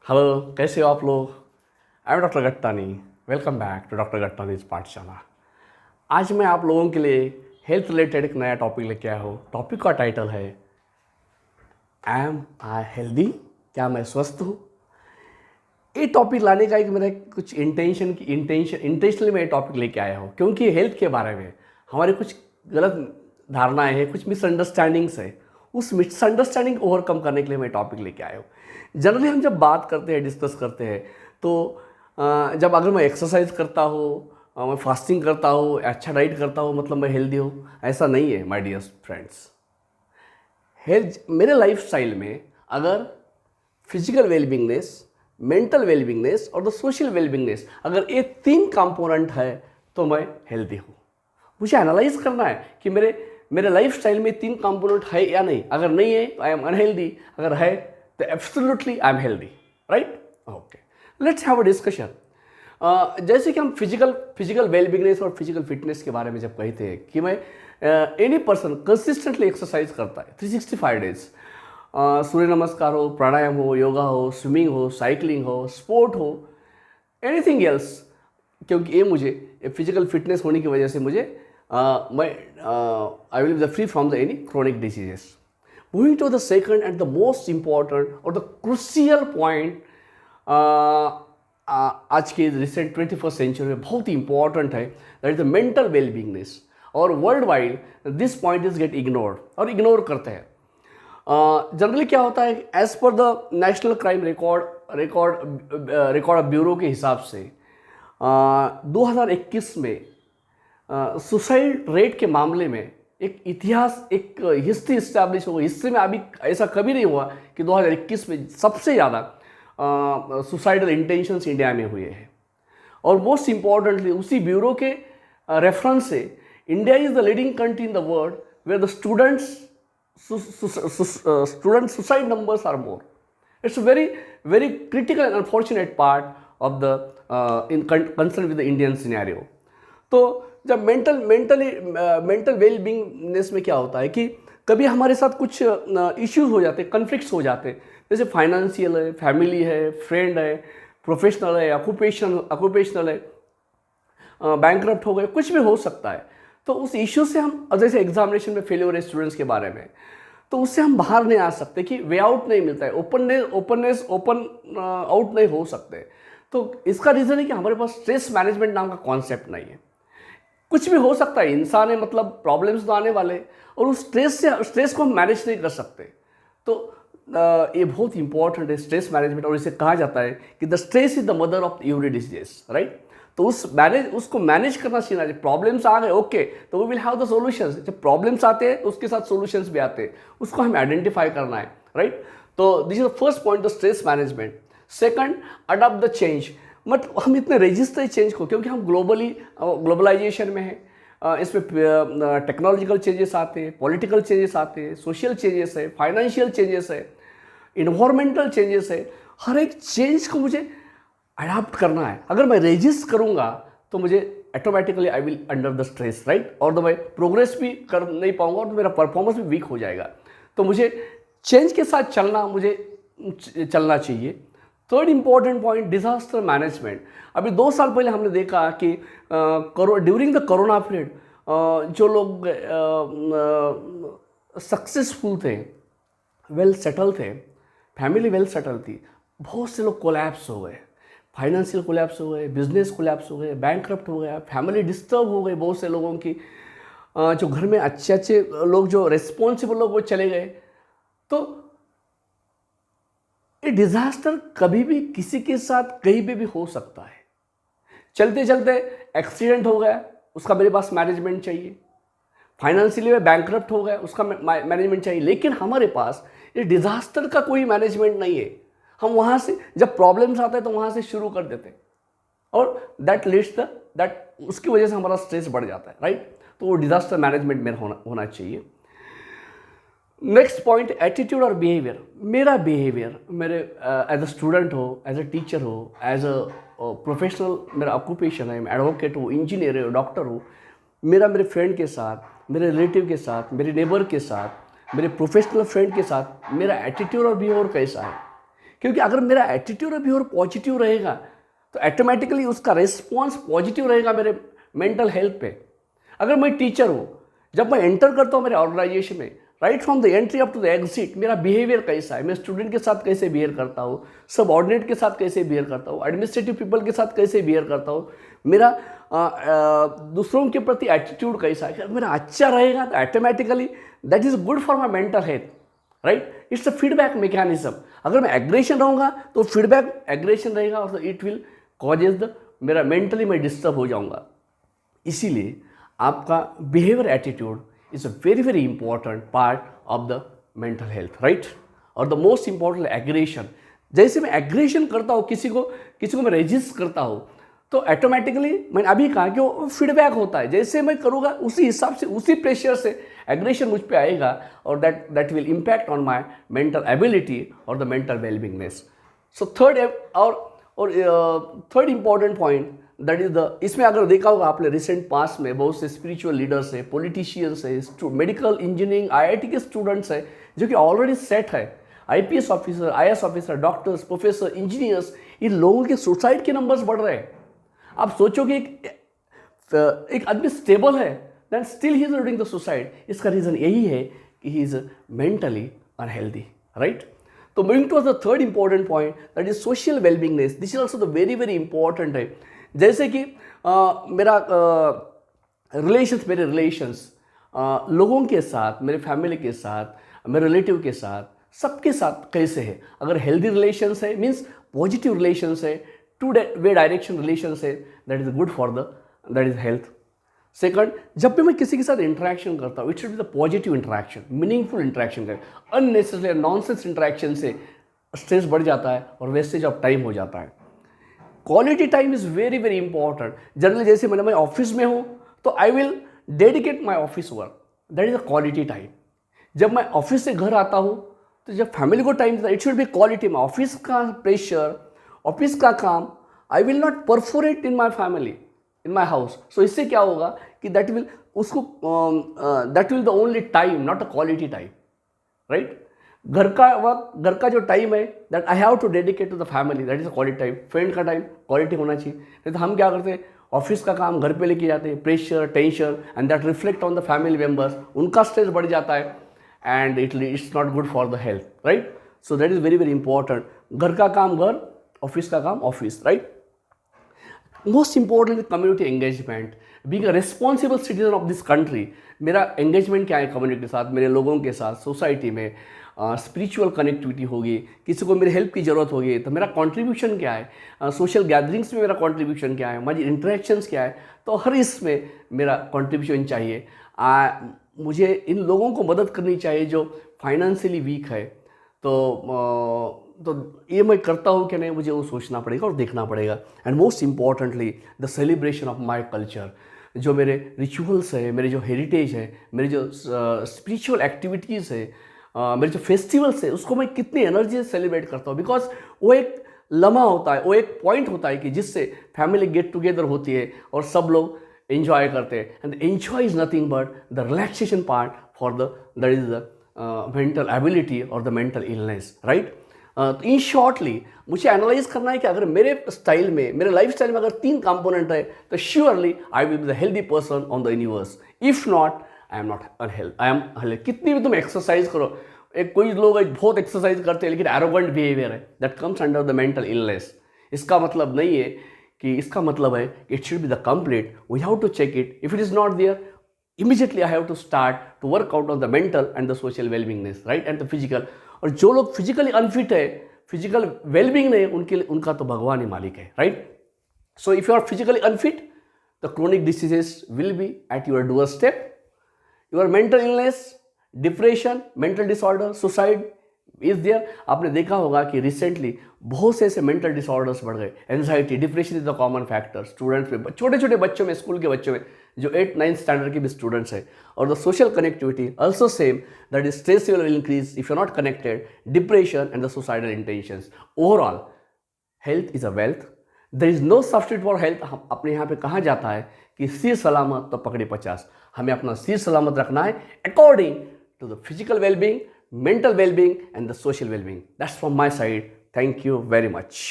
Hello, कैसे हो आप लोग। I am doctor Gattani. Welcome back to doctor Gattani's Pathshala. आज मैं आप लोगों के लिए हेल्थ रिलेटेड एक नया टॉपिक लेके आया हूँ। टॉपिक का टाइटल है एम आई हेल्दी, क्या मैं स्वस्थ हूँ। ये टॉपिक लाने का एक मेरा कुछ इंटेंशनली मैं ये टॉपिक लेके आया हूँ, क्योंकि हेल्थ के बारे में हमारे कुछ गलत धारणाएं हैं, कुछ मिसअंडरस्टैंडिंग्स है। उस मिसअंडरस्टैंडिंग को ओवरकम करने के लिए मैं टॉपिक लेके आया हूँ। जनरली हम जब बात करते हैं, डिस्कस करते हैं, तो जब अगर मैं एक्सरसाइज करता हूँ, मैं फास्टिंग करता हूँ, अच्छा डाइट करता हूँ, मतलब मैं हेल्दी हूँ, ऐसा नहीं है माय डियर फ्रेंड्स। हेल्थ मेरे लाइफ स्टाइल में अगर फिजिकल वेलबींगनेस, मेंटल वेलबींगनेस और द सोशल वेलबींगनेस, अगर ये तीन कंपोनेंट है तो मैं हेल्दी हूँ। मुझे एनालाइज करना है कि मेरे मेरे लाइफ स्टाइल में तीन कंपोनेंट है या नहीं। अगर नहीं है तो आई एम अनहेल्दी, अगर है तो absolutely I am healthy, right. Okay, let's have a discussion. जैसे कि हम फिजिकल वेलबींगनेस और फिजिकल फिटनेस के बारे में जब कहते हैं कि मैं एनी पर्सन कंसिस्टेंटली एक्सरसाइज करता है 365 डेज, सूर्य नमस्कार हो, प्राणायाम हो, योगा हो, स्विमिंग हो, साइकिलिंग हो, स्पोर्ट हो, एनीथिंग एल्स, क्योंकि ये मुझे फिजिकल फिटनेस होने की वजह से मुझे मैं I will be free from the any chronic diseases. Moving to the second and the most important और द क्रूशियल पॉइंट, आज के रिसेंट 21st सेंचुरी में बहुत ही इंपॉर्टेंट है, that is the mental wellbeingness. और world wide this point is get ignored और ignore करते हैं। जनरली क्या होता है, as per the national crime record bureau के हिसाब से 2021 में सुसाइड रेट के मामले में एक इतिहास, एक हिस्ट्री इस्टेब्लिश हो गई। हिस्ट्री में अभी ऐसा कभी नहीं हुआ कि 2021 में सबसे ज़्यादा सुसाइडल इंटेंशंस इंडिया में हुए हैं। और मोस्ट इम्पॉर्टेंटली उसी ब्यूरो के रेफरेंस से India is the leading country in the world where the student suicide numbers are more. It's a very critical and unfortunate part of the concern with the Indian scenario. तो जब mental वेलबींगनेस में क्या होता है कि कभी हमारे साथ कुछ इश्यूज हो जाते हैं, कन्फ्लिक्ट्स हो जाते हैं, जैसे फाइनेंशियल है, फैमिली है, फ्रेंड है, प्रोफेशनल है, ऑक्यूपेशनल है, बैंकरप्ट हो गए, कुछ भी हो सकता है। तो उस इश्यू से हम, जैसे एग्जामिनेशन में फेल हो रहे स्टूडेंट्स के बारे में, तो उससे हम बाहर नहीं आ सकते, कि वे आउट नहीं मिलता है, ओपन आउट नहीं हो सकते। तो इसका रीज़न है कि हमारे पास स्ट्रेस मैनेजमेंट नाम का कॉन्सेप्ट नहीं है। कुछ भी हो सकता है, इंसान है, मतलब प्रॉब्लम्स तो आने वाले, और उस स्ट्रेस को हम मैनेज नहीं कर सकते। तो ये बहुत इंपॉर्टेंट है स्ट्रेस मैनेजमेंट, और इसे कहा जाता है कि the stress is the mother of every disease, right. तो उसको मैनेज करना सीखना चाहिए। प्रॉब्लम्स आ गए, ओके, तो we will have the solutions. जब प्रॉब्लम्स आते हैं तो उसके साथ सॉल्यूशंस भी आते हैं, उसको हमें आइडेंटिफाई करना है, राइट। तो this is the first point, the stress management. Second, adopt the change. मतलब हम इतने रेजिस्ट हैं चेंज को, क्योंकि हम ग्लोबलाइजेशन में हैं। इसमें टेक्नोलॉजिकल चेंजेस आते हैं, पॉलिटिकल चेंजेस आते हैं, सोशल चेंजेस है, फाइनेंशियल चेंजेस है, इन्वायरमेंटल चेंजेस है। हर एक चेंज को मुझे अडाप्ट करना है। अगर मैं रेजिस्ट करूंगा तो मुझे automatically I will under the stress, right, और तो मैं प्रोग्रेस भी कर नहीं पाऊंगा और तो मेरा परफॉर्मेंस भी वीक हो जाएगा। तो मुझे चेंज के साथ चलना चाहिए। Third important point, disaster management. अभी 2 साल पहले हमने देखा कि ड्यूरिंग द कोरोना पीरियड जो लोग सक्सेसफुल थे, वेल सेटल थे, फैमिली वेल सेटल थी, बहुत से लोग कोलैप्स हो गए, फाइनेंशियल कोलैप्स हो गए, बिजनेस कोलैप्स हो गए, बैंकक्रप्ट हो गया, फैमिली डिस्टर्ब हो गई बहुत से लोगों की। जो घर में अच्छे लोग, जो रिस्पॉन्सिबल लोग, वो चले गए। तो ये डिजास्टर कभी भी किसी के साथ कहीं पे भी हो सकता है। चलते चलते एक्सीडेंट हो गया, उसका मेरे पास मैनेजमेंट चाहिए। फाइनेंशियली में बैंकक्रप्ट हो गया, उसका मैनेजमेंट चाहिए। लेकिन हमारे पास ये डिजास्टर का कोई मैनेजमेंट नहीं है। हम वहाँ से जब प्रॉब्लम्स आते हैं तो वहाँ से शुरू कर देते हैं, और दैट उसकी वजह से हमारा स्ट्रेस बढ़ जाता है, राइट। तो वो डिजास्टर मैनेजमेंट में होना चाहिए। नेक्स्ट पॉइंट, एटीट्यूड और बिहेवियर। मेरा बिहेवियर, मेरे एज अ स्टूडेंट हो, एज अ टीचर हो, एज अ प्रोफेशनल, मेरा ऑक्यूपेशन है, मैं एडवोकेट हो, इंजीनियर हो, डॉक्टर हो, मेरे फ्रेंड के साथ, मेरे रिलेटिव के साथ, मेरे नेबर के साथ, मेरे प्रोफेशनल फ्रेंड के साथ मेरा एटीट्यूड और बिहेवियर कैसा है। क्योंकि अगर मेरा एटीट्यूड और बिहेवियर पॉजिटिव रहेगा तो ऑटोमेटिकली उसका रिस्पॉन्स पॉजिटिव रहेगा मेरे मेंटल हेल्थ पे। अगर मैं टीचर हूँ, जब मैं एंटर करता हूँ मेरे ऑर्गेनाइजेशन में, right from the entry up to the exit, मेरा बिहेवियर कैसा है, मैं स्टूडेंट के साथ कैसे बिहेव करता हूँ, सबऑर्डिनेट के साथ कैसे बिहेव करता हूँ, एडमिनिस्ट्रेटिव पीपल के साथ कैसे बिहेव करता हूँ, मेरा दूसरों के प्रति एटीट्यूड कैसा है, अगर मेरा अच्छा रहेगा तो automatically that is good for my mental health, right. It's a feedback mechanism. अगर मैं एग्रेशन रहूँगा तो फीडबैक एग्रेशन रहेगा और इट विल कॉजेज द मेरा मेंटली मैं डिस्टर्ब हो जाऊँगा। इसीलिए आपका behaviour attitude is a very very important part of the mental health, right. और द मोस्ट इंपॉर्टेंट एग्रेशन। जैसे मैं एग्रेशन करता हूँ, किसी को मैं रेजिस्ट करता हूँ, तो ऑटोमेटिकली मैंने अभी कहा कि वो फीडबैक होता है, जैसे मैं करूँगा उसी हिसाब से, उसी प्रेशर से एग्रेशन मुझ पे आएगा और that will impact on my mental ability और the mental wellbeingness. So third important point that is the, इसमें अगर देखा होगा आपने रिसेंट पास में बहुत से स्पिरिचुअल लीडर्स हैं, पॉलिटिशियंस हैं, मेडिकल इंजीनियरिंग IIT के स्टूडेंट्स हैं जो कि ऑलरेडी सेट है, IPS officer, IAS officer, doctors, professor, engineers, इन लोगों के सुसाइड के नंबर्स बढ़ रहे हैं। आप सोचो कि एक आदमी स्टेबल है then still he is doing the suicide. इसका रीज़न यही है कि he is mentally unhealthy, right. तो moving to the third important point that is social wellbeingness. This is also the very very important है। जैसे कि मेरा मेरे रिलेशंस लोगों के साथ, मेरे फैमिली के साथ, मेरे रिलेटिव के साथ, सबके साथ कैसे है। अगर हेल्दी रिलेशंस है मीन्स पॉजिटिव रिलेशंस है, टू वे डायरेक्शन रिलेशंस है, that is good for that is health. Second, जब भी मैं किसी के साथ इंटरेक्शन करता हूँ, it should be the positive interaction, meaningful interaction करें। अननेसेसरी नॉनसेंस इंटरेक्शन से स्ट्रेस बढ़ जाता है और वेस्टेज ऑफ टाइम हो जाता है। Quality time is very very important. Generally जैसे मैं ऑफिस में हूँ तो I will dedicate my office work, that is a quality time. जब मैं ऑफिस से घर आता हूँ तो जब फैमिली को टाइम देता, इट शुड बी क्वालिटी। में ऑफिस का प्रेशर, ऑफिस का काम, I will not perforate in my family, in my house. So इससे क्या होगा कि that will the only time, not a quality time, right. घर का वक्त, घर का जो टाइम है that I have to dedicate to the family, that is a quality time. Friend का टाइम क्वालिटी होना चाहिए। नहीं तो हम क्या करते हैं, ऑफिस का काम घर पे लेके जाते हैं, pressure, tension, and that reflect on the family members, उनका स्ट्रेस बढ़ जाता है and it's not good for the health, right. So that is very very important. घर का काम घर, ऑफिस का काम office, right. Most important community engagement, being a responsible citizen of this country. मेरा एंगेजमेंट क्या है कम्युनिटी के साथ, मेरे लोगों के साथ, सोसाइटी में। स्पिरिचुअल कनेक्टिविटी होगी, किसी को मेरे हेल्प की ज़रूरत होगी तो मेरा कंट्रीब्यूशन क्या है, सोशल गैदरिंग्स में मेरा कंट्रीब्यूशन क्या है, मेरी इंटरेक्शंस क्या है, तो हर इसमें मेरा कंट्रीब्यूशन चाहिए। मुझे इन लोगों को मदद करनी चाहिए जो फाइनेंशियली वीक है। तो ये मैं करता हूँ कि नहीं, मुझे वो सोचना पड़ेगा और देखना पड़ेगा। And most importantly the celebration of my culture, जो मेरे रिचुअल्स है, मेरे जो हेरिटेज है, मेरे जो स्पिरिचुअल एक्टिविटीज़ है, मेरे जो फेस्टिवल्स है, उसको मैं कितनी एनर्जी से सेलिब्रेट करता हूँ। बिकॉज वो एक लम्हा होता है, वो एक पॉइंट होता है कि जिससे फैमिली गेट टुगेदर होती है और सब लोग एंजॉय करते हैं। And enjoy is nothing but the relaxation part for that is the mental ability और द मेंटल इलनेस, राइट। तो इन शॉर्टली मुझे एनालाइज करना है कि अगर मेरे स्टाइल में, मेरे लाइफ स्टाइल में अगर 3 कंपोनेंट है तो surely I will be the healthy person on the universe. If not, I am not unhealthy, I am healthy. कितनी भी तुम एक्सरसाइज करो, कोई लोग बहुत एक्सरसाइज करते हैं लेकिन एरोगेंट बिहेवियर है, that comes under the mental illness. इसका मतलब नहीं है कि, इसका मतलब है it should be the complete, we have to check it. If it is not there, immediately I have to start to work out on the mental and the social wellbeingness, right, and the physical. और जो लोग physically unfit है, physical wellbeing नहीं, उनका तो भगवान ही मालिक है, right. So if you are physically unfit, the chronic diseases will be at your door step. Your mental illness, depression, mental disorder, suicide is there. आपने देखा होगा कि रिसेंटली बहुत से ऐसे मेंटल डिसऑर्डर्स बढ़ गए। Anxiety, depression is the common factor students में, छोटे छोटे बच्चों में, स्कूल के बच्चों में, जो 8-9 स्टैंडर्ड के भी स्टूडेंट्स हैं। और the social connectivity also same, that is stress level will increase if you are not connected, depression and the suicidal intentions. Overall health is a wealth, there is no substitute for health. हम अपने यहाँ पे कहा जाता है कि सिर सलामत तो पकड़े 50। हमें अपना सिर सलामत रखना है according to the physical well-being, mental well-being and the social well-being. That's from my side. Thank you very much.